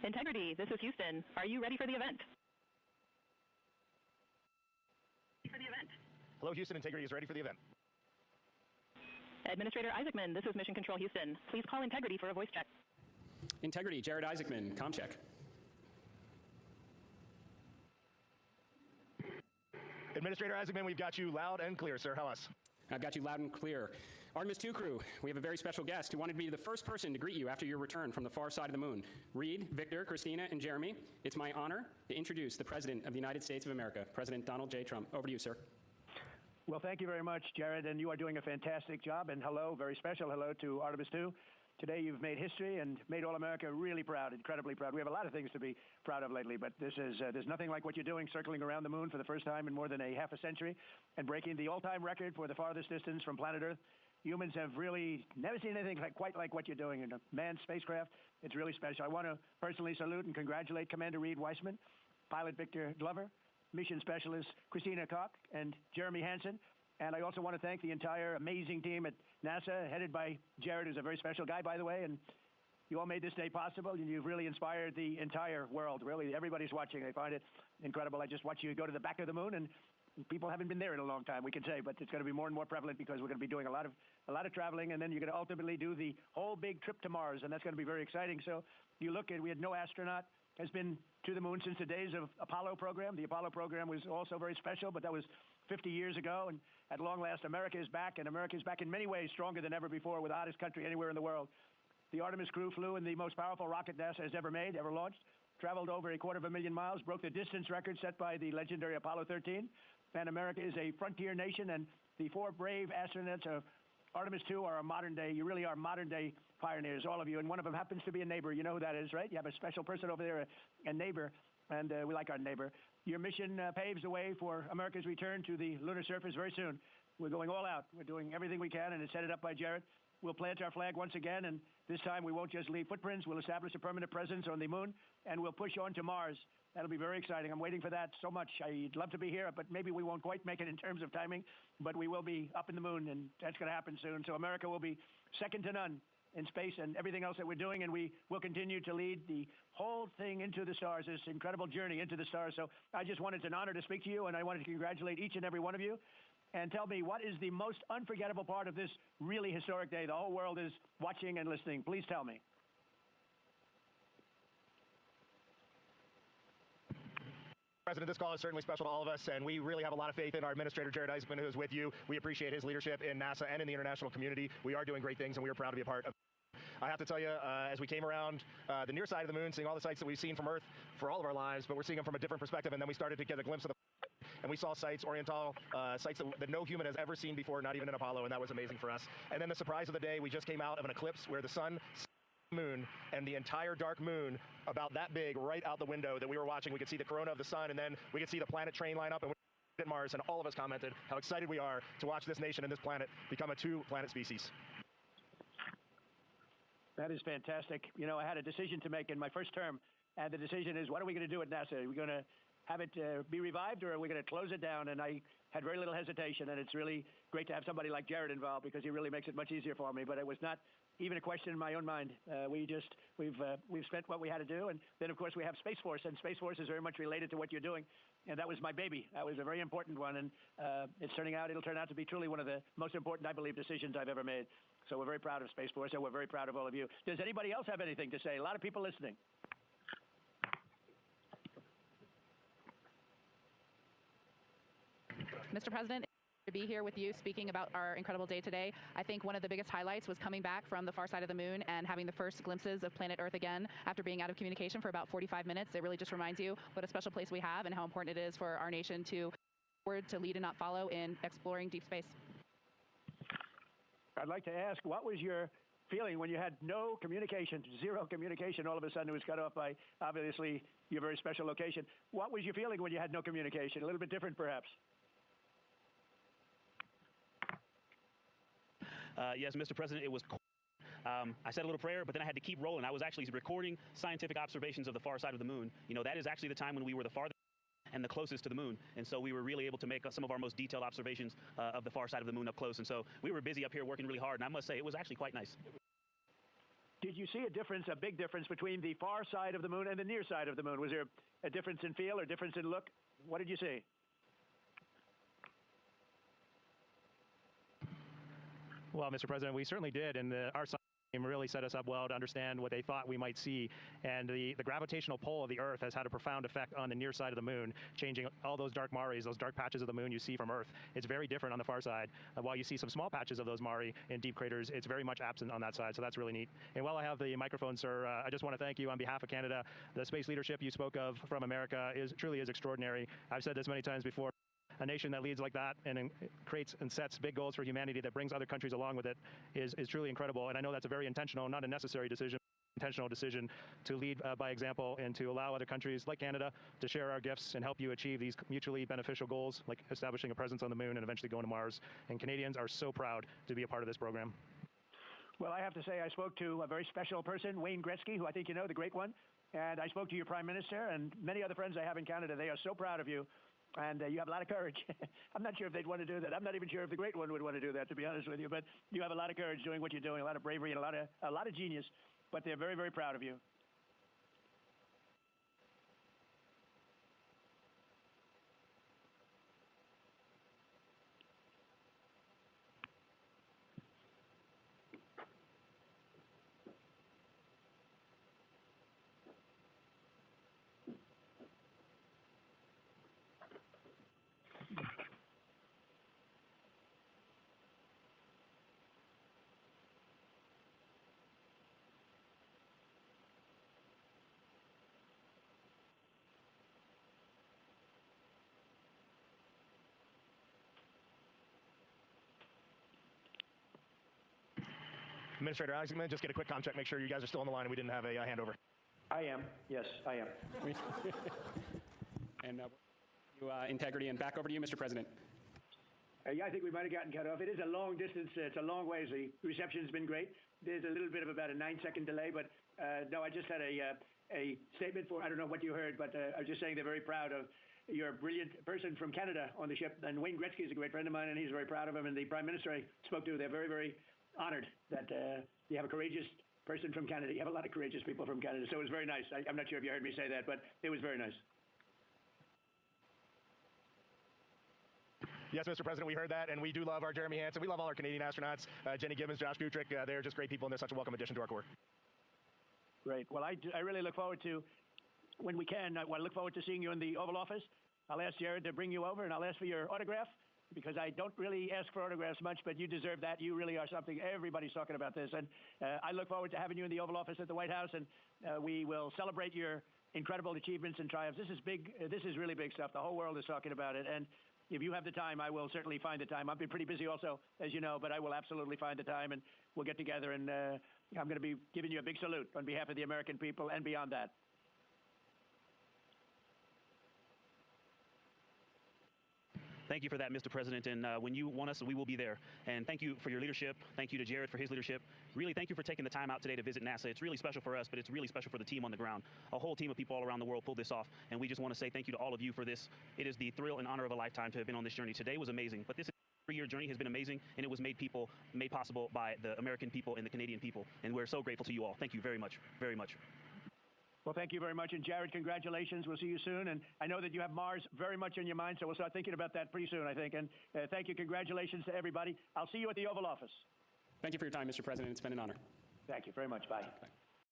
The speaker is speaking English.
Integrity, this is Houston. Are you ready for the event? Hello, Houston. Integrity is ready for the event. Administrator Isaacman, this is Mission Control Houston. Please call Integrity for a voice check. Integrity, Jared Isaacman, comm check. Administrator Isaacman, we've got you loud and clear, sir. How us? I've got you loud and clear. Artemis II crew, we have a very special guest who wanted to be the first person to greet you after your return from the far side of the moon. Reed, Victor, Christina, and Jeremy, it's my honor to introduce the President of the United States of America, President Donald J. Trump. Over to you, sir. Well, thank you very much, Jared, and you are doing a fantastic job. And hello, very special hello to Artemis II. Today you've made history and made all America really proud, incredibly proud. We have a lot of things to be proud of lately, but this is there's nothing like what you're doing, circling around the moon for the first time in more than a half a century and breaking the all-time record for the farthest distance from planet Earth. Humans have really never seen anything quite like what you're doing in a manned spacecraft. It's really special. I want to personally salute and congratulate Commander Reed Weissman, Pilot Victor Glover, Mission Specialist Christina Koch, and Jeremy Hansen. And I also want to thank the entire amazing team at NASA, headed by Jared, who's a very special guy, by the way. And you all made this day possible, and you've really inspired the entire world. Really, everybody's watching. They find it incredible. I just watch you go to the back of the moon, and people haven't been there in a long time, we can say, but it's going to be more and more prevalent because we're going to be doing a lot of traveling, and then you're going to ultimately do the whole big trip to Mars, and that's going to be very exciting. So you look at, we had no astronaut has been to the moon since the days of Apollo program. The Apollo program was also very special, but that was 50 years ago, and at long last, America is back, and America is back in many ways stronger than ever before. We're the hottest country anywhere in the world. The Artemis crew flew in the most powerful rocket NASA has ever made, ever launched, traveled over 250,000 miles, broke the distance record set by the legendary Apollo 13, and America is a frontier nation, and the 4 brave astronauts of Artemis II are a modern day, you really are modern day pioneers, all of you, and one of them happens to be a neighbor. You know who that is, right? You have a special person over there, a neighbor, and we like our neighbor. Your mission paves the way for America's return to the lunar surface very soon. We're going all out. We're doing everything we can, and it's headed up by Jared. We'll plant our flag once again, and this time we won't just leave footprints. We'll establish a permanent presence on the moon, and we'll push on to Mars. That'll be very exciting. I'm waiting for that so much. I'd love to be here, but maybe we won't quite make it in terms of timing, but we will be up in the moon, and that's going to happen soon. So America will be second to none in space and everything else that we're doing, and we will continue to lead the whole thing into the stars, this incredible journey into the stars. So I just wanted, it's an honor to speak to you, and I wanted to congratulate each and every one of you. And tell me, what is the most unforgettable part of this really historic day? The whole world is watching and listening. Please tell me. President, this call is certainly special to all of us, and we really have a lot of faith in our Administrator Jared Isaacman, who is with you. We appreciate his leadership in NASA and in the international community. We are doing great things, and we are proud to be a part of. I have to tell you, as we came around the near side of the moon, seeing all the sights that we've seen from Earth for all of our lives, but we're seeing them from a different perspective, and then we started to get a glimpse of and we saw sights, Oriental sights that no human has ever seen before, not even in Apollo, and that was amazing for us. And then the surprise of the day, we just came out of an eclipse where the sun, moon, and the entire dark moon, about that big, right out the window that we were watching. We could see the corona of the sun, and then we could see the planet train line up, and we're at Mars, and all of us commented how excited we are to watch this nation and this planet become a 2-planet species. That is fantastic. You know, I had a decision to make in my first term, and the decision is, what are we going to do at NASA? Are we going to have it be revived, or are we going to close it down? And I had very little hesitation, and it's really great to have somebody like Jared involved because he really makes it much easier for me. But it was not even a question in my own mind. We've spent what we had to do, and then of course we have Space Force, and Space Force is very much related to what you're doing, and that was my baby. That was a very important one, and it'll turn out to be truly one of the most important, I believe, decisions I've ever made. So we're very proud of Space Force, and we're very proud of all of you. Does anybody else have anything to say? A lot of people listening. Mr. President, to be here with you speaking about our incredible day today. I think one of the biggest highlights was coming back from the far side of the moon and having the first glimpses of planet Earth again after being out of communication for about 45 minutes. It really just reminds you what a special place we have and how important it is for our nation to lead and not follow in exploring deep space. I'd like to ask, what was your feeling when you had no communication, zero communication? All of a sudden it was cut off by, obviously, your very special location. What was your feeling when you had no communication? A little bit different, perhaps. Yes, Mr. President, it was I said a little prayer, but then I had to keep rolling. I was actually recording scientific observations of the far side of the moon. You know, that is actually the time when we were the farthest and the closest to the moon. And so we were really able to make some of our most detailed observations of the far side of the moon up close. And so we were busy up here working really hard. And I must say, it was actually quite nice. Did you see a difference, a big difference between the far side of the moon and the near side of the moon? Was there a difference in feel or difference in look? What did you see? Well, Mr. President, we certainly did, and our science team really set us up well to understand what they thought we might see. And the gravitational pull of the Earth has had a profound effect on the near side of the moon, changing all those dark mares, those dark patches of the moon you see from Earth. It's very different on the far side. While you see some small patches of those mare in deep craters, it's very much absent on that side, so that's really neat. And while I have the microphone, sir, I just want to thank you on behalf of Canada. The space leadership you spoke of from America truly is extraordinary. I've said this many times before. A nation that leads like that and creates and sets big goals for humanity that brings other countries along with it is truly incredible. And I know that's a very intentional, not a necessary decision, intentional decision to lead by example and to allow other countries like Canada to share our gifts and help you achieve these mutually beneficial goals, like establishing a presence on the moon and eventually going to Mars. And Canadians are so proud to be a part of this program. Well, I have to say I spoke to a very special person, Wayne Gretzky, who I think you know, the great one. And I spoke to your Prime Minister and many other friends I have in Canada. They are so proud of you. And you have a lot of courage. I'm not sure if they'd want to do that. I'm not even sure if the great one would want to do that, to be honest with you. But you have a lot of courage doing what you're doing, a lot of bravery and a lot of genius. But they're very, very proud of you. Administrator, I'm going to just get a quick comm check, make sure you guys are still on the line and we didn't have a handover. I am. Yes, I am. And integrity, and back over to you, Mr. President. Yeah, I think we might have gotten cut off. It is a long distance. It's a long ways. The reception's been great. There's a little bit of about a 9-second delay, but no, I just had a statement for, I don't know what you heard, but I was just saying they're very proud of your brilliant person from Canada on the ship. And Wayne Gretzky is a great friend of mine, and he's very proud of him. And the Prime Minister I spoke to, they're very, very honored that you have a courageous person from Canada. You have a lot of courageous people from Canada, so it was very nice. I'm not sure if you heard me say that, but it was very nice. Yes, Mr. President, we heard that, and we do love our Jeremy Hansen. We love all our Canadian astronauts, Jenny Gibbons, Josh Gutrick. They're just great people, and they're such a welcome addition to our Corps. Great. Well, I really look forward to, when we can, I look forward to seeing you in the Oval Office. I'll ask Jared to bring you over, and I'll ask for your autograph, because I don't really ask for autographs much, but you deserve that. You really are something. Everybody's talking about this. And I look forward to having you in the Oval Office at the White House, and we will celebrate your incredible achievements and triumphs. This is big. This is really big stuff. The whole world is talking about it. And if you have the time, I will certainly find the time. I've been pretty busy also, as you know, but I will absolutely find the time, and we'll get together, and I'm going to be giving you a big salute on behalf of the American people and beyond that. Thank you for that, Mr. President. And when you want us, we will be there. And thank you for your leadership. Thank you to Jared for his leadership. Really, thank you for taking the time out today to visit NASA. It's really special for us, but it's really special for the team on the ground. A whole team of people all around the world pulled this off. And we just want to say thank you to all of you for this. It is the thrill and honor of a lifetime to have been on this journey. Today was amazing, but this 3-year journey has been amazing, and it was made possible by the American people and the Canadian people. And we're so grateful to you all. Thank you very much, very much. Well, thank you very much. And Jared, congratulations. We'll see you soon. And I know that you have Mars very much in your mind, so we'll start thinking about that pretty soon, I think. And thank you. Congratulations to everybody. I'll see you at the Oval Office. Thank you for your time, Mr. President. It's been an honor. Thank you very much. Bye. Bye.